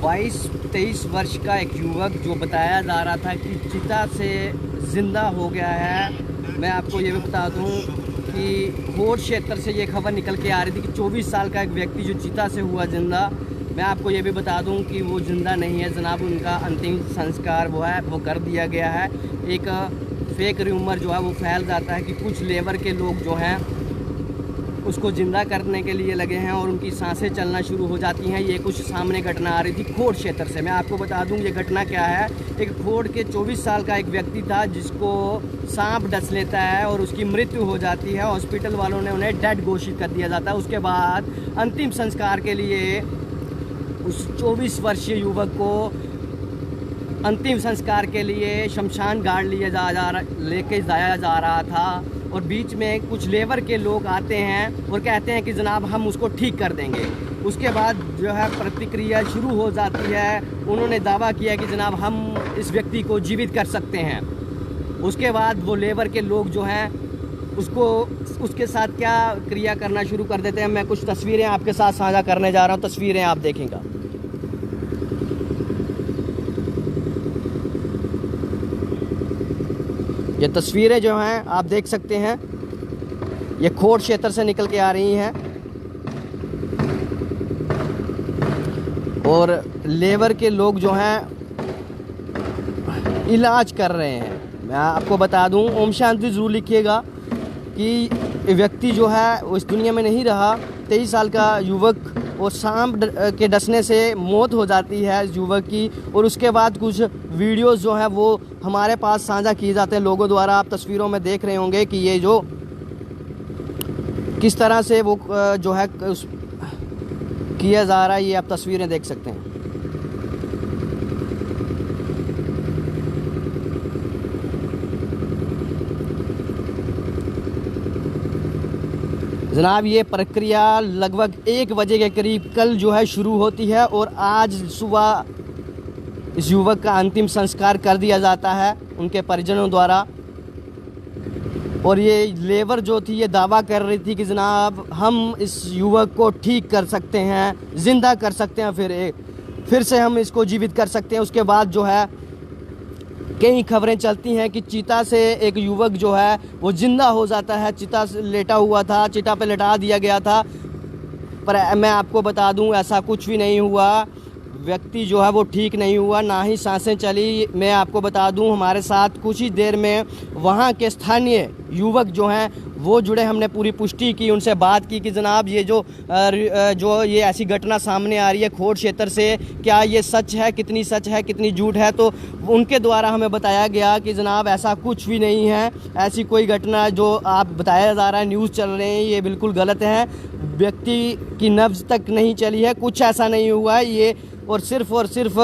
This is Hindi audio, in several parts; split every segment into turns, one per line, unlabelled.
22-23 वर्ष का एक युवक जो बताया जा रहा था कि चिता से ज़िंदा हो गया है। मैं आपको ये भी बता दूं कि खोड़ क्षेत्र से ये खबर निकल के आ रही थी कि 24 साल का एक व्यक्ति जो चिता से हुआ ज़िंदा। मैं आपको ये भी बता दूं कि वो ज़िंदा नहीं है जनाब, उनका अंतिम संस्कार वो कर दिया गया है। एक फेक र्यूमर जो है वो फैल जाता है कि कुछ लेबर के लोग जो हैं उसको ज़िंदा करने के लिए लगे हैं और उनकी सांसें चलना शुरू हो जाती हैं। ये कुछ सामने घटना आ रही थी खोड़ क्षेत्र से। मैं आपको बता दूं ये घटना क्या है। एक खोड़ के 24 साल का एक व्यक्ति था जिसको सांप डस लेता है और उसकी मृत्यु हो जाती है। हॉस्पिटल वालों ने उन्हें डेड घोषित कर दिया जाता है। उसके बाद अंतिम संस्कार के लिए उस 24 वर्षीय युवक को अंतिम संस्कार के लिए शमशान घाट लेके जाया जा रहा था। और बीच में कुछ लेबर के लोग आते हैं और कहते हैं कि जनाब हम उसको ठीक कर देंगे। उसके बाद जो है प्रतिक्रिया शुरू हो जाती है। उन्होंने दावा किया कि जनाब हम इस व्यक्ति को जीवित कर सकते हैं। उसके बाद वो लेबर के लोग जो हैं उसके साथ क्या क्रिया करना शुरू कर देते हैं। मैं कुछ तस्वीरें आपके साथ साझा करने जा रहा हूँ, तस्वीरें आप देखेंगे। ये तस्वीरें जो हैं आप देख सकते हैं, ये खोड़ क्षेत्र से निकल के आ रही हैं और लेबर के लोग जो हैं इलाज कर रहे हैं। मैं आपको बता दूं, ओम शांति ज़रूर लिखिएगा कि व्यक्ति जो है वो इस दुनिया में नहीं रहा। 23 साल का युवक और सांप के डसने से मौत हो जाती है इस युवक की। और उसके बाद कुछ वीडियोस जो हैं वो हमारे पास साझा किए जाते हैं लोगों द्वारा। आप तस्वीरों में देख रहे होंगे कि ये जो किस तरह से वो जो है किया जा रहा है, ये आप तस्वीरें देख सकते हैं। जनाब ये प्रक्रिया लगभग 1 बजे के करीब कल जो है शुरू होती है और आज सुबह इस युवक का अंतिम संस्कार कर दिया जाता है उनके परिजनों द्वारा। और ये लेबर जो थी ये दावा कर रही थी कि जनाब हम इस युवक को ठीक कर सकते हैं, ज़िंदा कर सकते हैं, फिर से हम इसको जीवित कर सकते हैं। उसके बाद जो है कई खबरें चलती हैं कि चीता से एक युवक जो है वो जिंदा हो जाता है। चिता से लेटा हुआ था, चिता पे लेटा दिया गया था, पर मैं आपको बता दूं ऐसा कुछ भी नहीं हुआ। व्यक्ति जो है वो ठीक नहीं हुआ, ना ही सांसें चली। मैं आपको बता दूं हमारे साथ कुछ ही देर में वहाँ के स्थानीय युवक जो हैं वो जुड़े। हमने पूरी पुष्टि की, उनसे बात की कि जनाब ये जो ये ऐसी घटना सामने आ रही है खोड़ क्षेत्र से, क्या ये सच है, कितनी सच है, कितनी झूठ है। तो उनके द्वारा हमें बताया गया कि जनाब ऐसा कुछ भी नहीं है, ऐसी कोई घटना जो आप बताया जा रहा है, न्यूज़ चल रहे हैं, ये बिल्कुल गलत है। व्यक्ति की नब्ज़ तक नहीं चली है, कुछ ऐसा नहीं हुआ है ये, और सिर्फ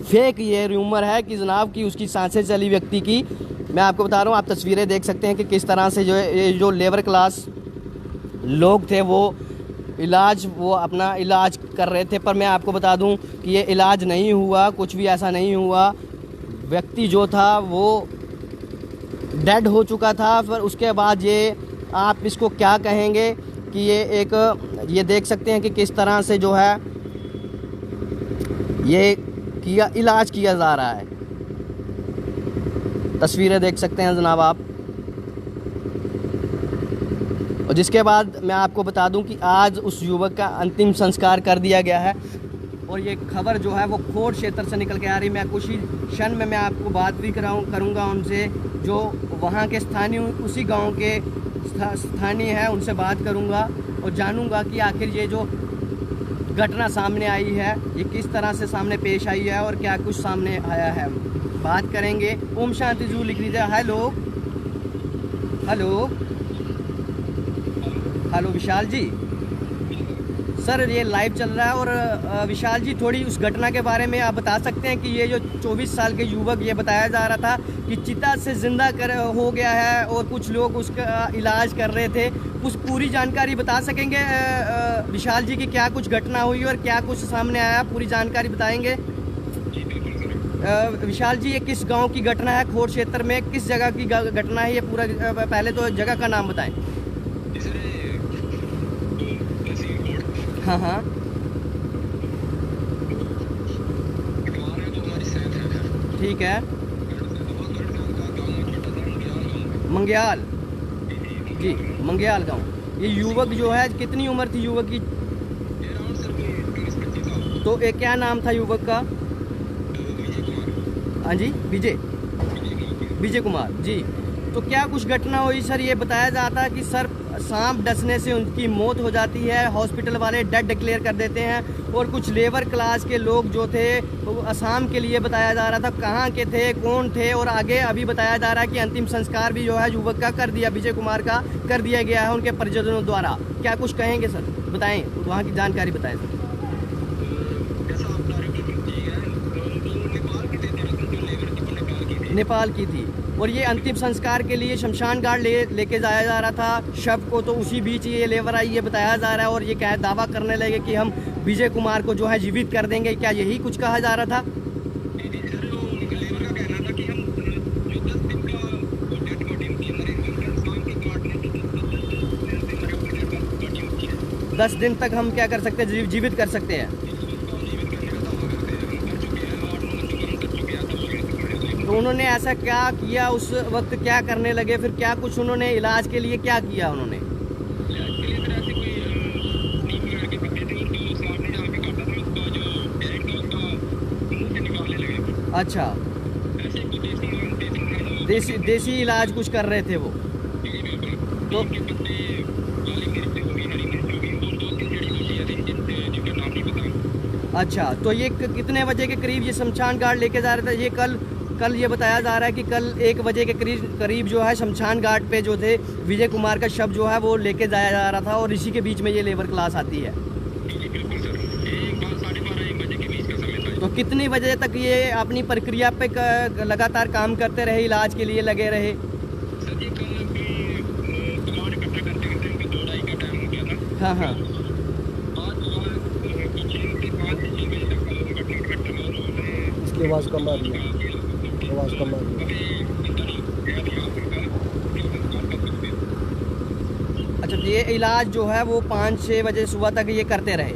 फेक ये र्यूमर है कि जनाब कि उसकी सांसें चली व्यक्ति की। मैं आपको बता रहा हूँ, आप तस्वीरें देख सकते हैं कि किस तरह से जो लेबर क्लास लोग थे वो अपना इलाज कर रहे थे। पर मैं आपको बता दूं कि ये इलाज नहीं हुआ, कुछ भी ऐसा नहीं हुआ। व्यक्ति जो था वो डेड हो चुका था। फिर उसके बाद ये आप इसको क्या कहेंगे कि ये देख सकते हैं कि किस तरह से जो है ये इलाज किया जा रहा है। तस्वीरें देख सकते हैं जनाब आप। और जिसके बाद मैं आपको बता दूं कि आज उस युवक का अंतिम संस्कार कर दिया गया है। और ये खबर जो है वो खोड़ क्षेत्र से निकल के आ रही। मैं कुछ ही क्षण में मैं आपको बात भी करूंगा उनसे जो वहाँ के स्थानीय, उसी गांव के स्थानीय हैं, उनसे बात करूंगा और जानूंगा कि आखिर ये जो घटना सामने आई है ये किस तरह से सामने पेश आई है और क्या कुछ सामने आया है। बात करेंगे। ओम शांति जू लिख लीजिए। हेलो हेलो हेलो विशाल जी, सर ये लाइव चल रहा है। और विशाल जी थोड़ी उस घटना के बारे में आप बता सकते हैं कि ये जो 24 साल के युवक, ये बताया जा रहा था कि चिता से जिंदा हो गया है और कुछ लोग उसका इलाज कर रहे थे, कुछ पूरी जानकारी बता सकेंगे विशाल जी की क्या कुछ घटना हुई और क्या कुछ सामने आया, पूरी जानकारी बताएंगे। विशाल जी ये किस गांव की घटना है, खोड़ क्षेत्र में किस जगह की घटना है ये पूरा, पहले तो जगह का नाम बताएं। हाँ हाँ ठीक है। मंग्याल जी, मंग्याल गांव। ये युवक जो है, कितनी उम्र थी युवक की? तो ये क्या नाम था युवक का? हाँ जी, विजय कुमार जी। तो क्या कुछ घटना हुई सर? ये बताया जाता है कि सर सांप डसने से उनकी मौत हो जाती है, हॉस्पिटल वाले डेड डिक्लेयर कर देते हैं। और कुछ लेबर क्लास के लोग जो थे वो असम के लिए बताया जा रहा था, कहाँ के थे, कौन थे, और आगे अभी बताया जा रहा है कि अंतिम संस्कार भी जो है युवक का कर दिया, विजय कुमार का कर दिया गया है उनके परिजनों द्वारा। क्या कुछ कहेंगे सर? बताएं, वहाँ की जानकारी बताएं सर। नेपाल की थी, और ये अंतिम संस्कार के लिए शमशान घाट लेके जाया जा रहा था शव को। तो उसी बीच ये लेबर आई, ये बताया जा रहा है, और ये क्या दावा करने लगे कि हम विजय कुमार को जो है जीवित कर देंगे। क्या यही कुछ कहा जा रहा था? 10 दिन तक हम क्या कर सकते हैं? जीवित कर सकते हैं। तो उन्होंने ऐसा क्या किया उस वक्त? क्या करने लगे फिर? क्या कुछ उन्होंने इलाज के लिए क्या किया उन्होंने? अच्छा, देसी इलाज कुछ कर रहे थे वो। तो अच्छा, तो ये कितने बजे के करीब ये शमशान घाट लेके जा रहे थे? ये कल ये बताया जा रहा है कि कल 1 बजे के करीब जो है शमशान घाट पे जो थे विजय कुमार का शव जो है वो लेके जाया जा रहा था, और इसी के बीच में ये लेबर क्लास आती है। तो कितनी बजे तक ये अपनी प्रक्रिया पे लगातार काम करते रहे, इलाज के लिए लगे रहे? हाँ हाँ।
इसकी आवाज़ कम आ रही है, आवाज़ कम आ रही है।
अच्छा, ये इलाज जो है वो 5-6 बजे सुबह तक ये करते रहे।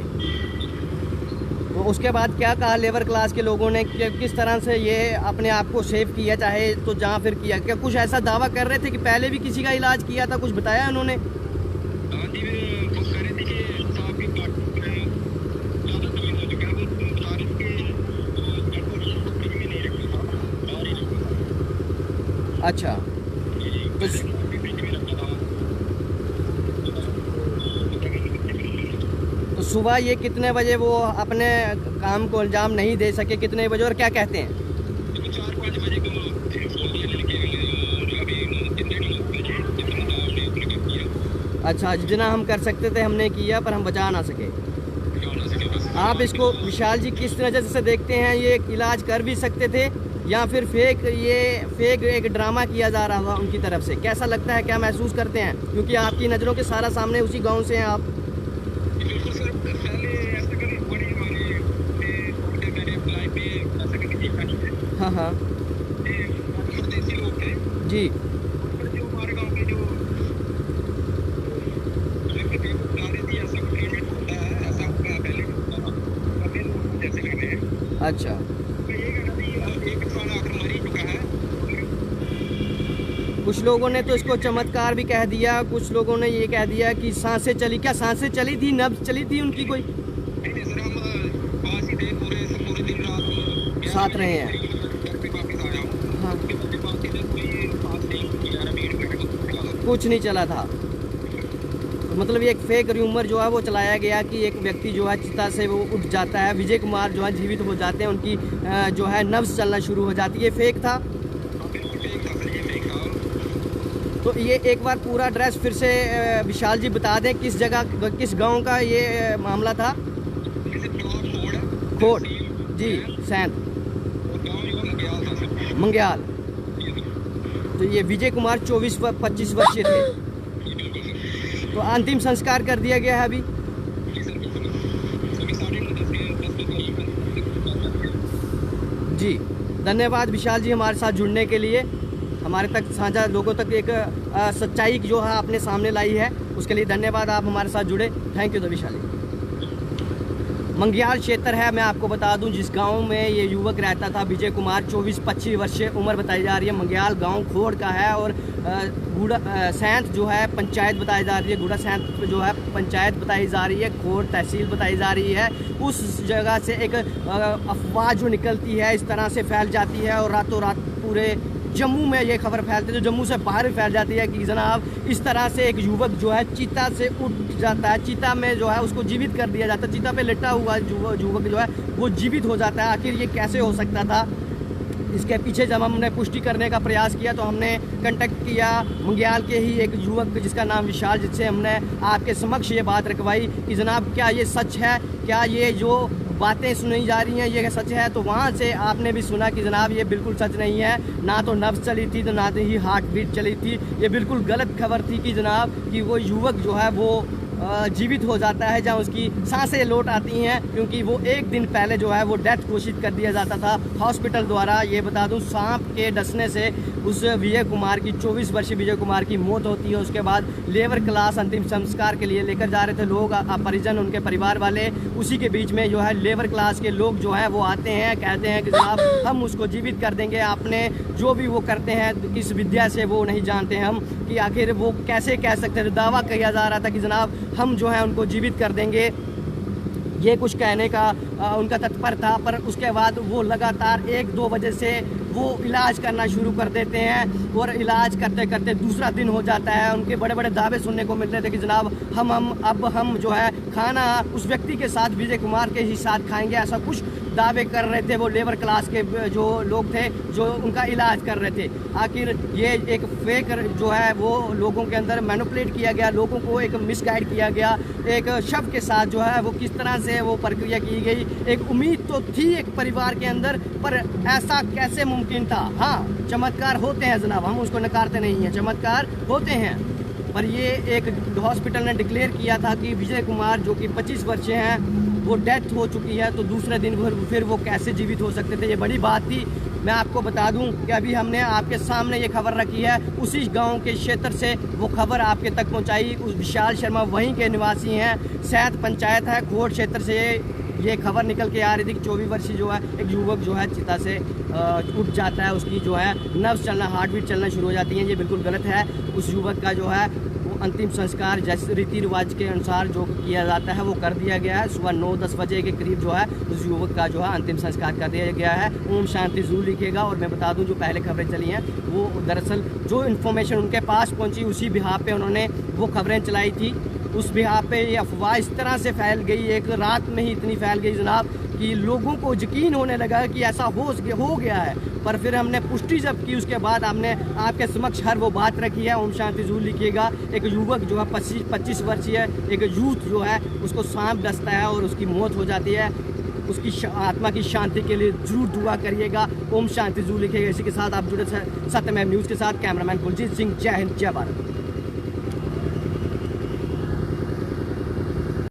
तो उसके बाद क्या कहा लेबर क्लास के लोगों ने? किस तरह से ये अपने आप को सेव किया, चाहे तो जहाँ फिर किया? क्या कुछ ऐसा दावा कर रहे थे कि पहले भी किसी का इलाज किया था? कुछ बताया उन्होंने? अच्छा, तो सुबह ये कितने बजे वो अपने काम को अंजाम नहीं दे सके? कितने बजे और क्या कहते हैं?
4-5 बजे को
अच्छा, जितना हम कर सकते थे हमने किया, पर हम बचा ना सके। आप इसको विशाल जी किस नज़र से देखते हैं? ये इलाज कर भी सकते थे या फिर फेक एक ड्रामा किया जा रहा था उनकी तरफ से? कैसा लगता है, क्या महसूस करते हैं? क्योंकि आपकी नज़रों के सारा सामने उसी गांव से हैं आप। हाँ हाँ जी। अच्छा, कुछ लोगों ने तो इसको चमत्कार भी कह दिया, कुछ लोगों ने ये कह दिया कि सांसें चली। क्या सांसें चली थी, नब्ज चली थी उनकी कोई? साथ रहे हैं। हाँ, कुछ नहीं चला था। मतलब ये एक फेक र्यूमर जो है वो चलाया गया कि एक व्यक्ति जो है चिता से वो उठ जाता है, विजय कुमार जो है जीवित हो जाते हैं, उनकी जो है नब्ज चलना शुरू हो जाती है। ये फेक था। तो ये एक बार पूरा एड्रेस फिर से विशाल जी बता दें, किस जगह, किस गांव का ये मामला था? खोट जी, सैंत मंग्याल। तो ये विजय कुमार 24-25 वर्षीय थे। तो अंतिम संस्कार कर दिया गया है अभी। जी, धन्यवाद विशाल जी हमारे साथ जुड़ने के लिए, हमारे तक साझा लोगों तक एक सच्चाई जो है आपने सामने लाई है, उसके लिए धन्यवाद। आप हमारे साथ जुड़े, थैंक यू विशाल जी। मंग्याल क्षेत्र है। मैं आपको बता दूं जिस गांव में ये युवक रहता था विजय कुमार, 24-25 वर्षीय उम्र बताई जा रही है। मंग्याल गांव खोड़ का है और गुड़ा सैंत जो है पंचायत बताई जा रही है। गुड़ा सैंत जो है पंचायत बताई जा रही है, खोड़ तहसील बताई जा रही है। उस जगह से एक अफवाह जो निकलती है इस तरह से फैल जाती है और रातों रात पूरे जम्मू में ये खबर फैलती है, जो जम्मू से बाहर भी फैल जाती है कि जनाब इस तरह से एक युवक जो है चीता से उठ जाता है, चीता में जो है उसको जीवित कर दिया जाता है, चीता पे लेटा हुआ युवक जो है वो जीवित हो जाता है। आखिर ये कैसे हो सकता था? इसके पीछे जब हमने पुष्टि करने का प्रयास किया तो हमने कांटेक्ट किया मंग्याल के ही एक युवक जिसका नाम विशाल, जिससे हमने आपके समक्ष ये बात रखवाई कि जनाब क्या ये सच है, क्या ये जो बातें सुनाई जा रही हैं ये सच है। तो वहाँ से आपने भी सुना कि जनाब ये बिल्कुल सच नहीं है, ना तो नब्ज़ चली थी तो ना ही हार्ट बीट चली थी। ये बिल्कुल गलत खबर थी कि जनाब कि वो युवक जो है वो जीवित हो जाता है जहाँ उसकी सांसें लौट आती हैं, क्योंकि वो एक दिन पहले जो है वो डेथ घोषित कर दिया जाता था हॉस्पिटल द्वारा। ये बता दूं सांप के डसने से उस विजय कुमार की 24 वर्षीय विजय कुमार की मौत होती है। उसके बाद लेबर क्लास अंतिम संस्कार के लिए लेकर जा रहे थे लोग, परिजन उनके परिवार वाले। उसी के बीच में जो है लेबर क्लास के लोग जो है वो आते हैं, कहते हैं कि जनाब हम उसको जीवित कर देंगे। आपने जो भी वो करते हैं किस विद्या से वो नहीं जानते हम कि आखिर वो कैसे कह सकते थे। दावा किया जा रहा था कि जनाब हम जो है उनको जीवित कर देंगे, ये कुछ कहने का उनका तत्पर था। पर उसके बाद वो लगातार 1-2 बजे से वो इलाज करना शुरू कर देते हैं और इलाज करते करते दूसरा दिन हो जाता है। उनके बड़े बड़े दावे सुनने को मिल रहे थे कि जनाब हम जो है खाना उस व्यक्ति के साथ विजय कुमार के ही साथ खाएंगे, ऐसा कुछ दावे कर रहे थे वो लेबर क्लास के जो लोग थे जो उनका इलाज कर रहे थे। आखिर ये एक फेक जो है वो लोगों के अंदर मैनिपुलेट किया गया, लोगों को एक मिसगाइड किया गया। एक शव के साथ जो है वो किस तरह से वो प्रक्रिया की गई। एक उम्मीद तो थी एक परिवार के अंदर, पर ऐसा कैसे मुमकिन था? हाँ, चमत्कार होते हैं जनाब, हम उसको नकारते नहीं हैं, चमत्कार होते हैं। पर ये एक हॉस्पिटल ने डिक्लेयर किया था कि विजय कुमार जो कि 25 वर्षीय हैं वो डेथ हो चुकी है, तो दूसरे दिन फिर वो कैसे जीवित हो सकते थे? ये बड़ी बात थी। मैं आपको बता दूं कि अभी हमने आपके सामने ये खबर रखी है, उसी गांव के क्षेत्र से वो खबर आपके तक पहुंचाई। उस विशाल शर्मा वहीं के निवासी हैं, सैंत पंचायत है, खोड़ क्षेत्र से ये खबर निकल के आ रही थी कि 24 वर्षीय जो है एक युवक जो है चिता से उठ जाता है, उसकी जो है नर्व्स चलना, हार्ट बीट चलना शुरू हो जाती हैं। ये बिल्कुल गलत है। उस युवक का जो है वो अंतिम संस्कार जैसे रीति रिवाज के अनुसार जो किया जाता है वो कर दिया गया है। सुबह 9-10 बजे के करीब जो है उस युवक का जो है अंतिम संस्कार कर दिया गया है। ओम शांति जरूर लिखिएगा। और मैं बता दूं जो पहले खबरें चली हैं वो दरअसल जो इन्फॉर्मेशन उनके पास पहुंची उसी बिहाफ पे उन्होंने वो खबरें चलाई थी। उस बिहाफ पे ये अफवाह इस तरह से फैल गई, एक रात में ही इतनी फैल गई जनाब कि लोगों को यकीन होने लगा कि ऐसा हो गया है। पर फिर हमने पुष्टि जब की उसके बाद हमने आपके समक्ष हर वो बात रखी है। ओम शांति जरूर लिखिएगा। एक युवक जो है 25 वर्षीय एक यूथ जो है उसको सांप डसता है और उसकी मौत हो जाती है। उसकी आत्मा की शांति के लिए जरूर दुआ करिएगा। ओम शांति जरूर लिखिएगा। इसी के साथ आप जुड़े सत्यमेव न्यूज़ के साथ। कैमरामैन कुलजीत सिंह। जय हिंद, जय भारत।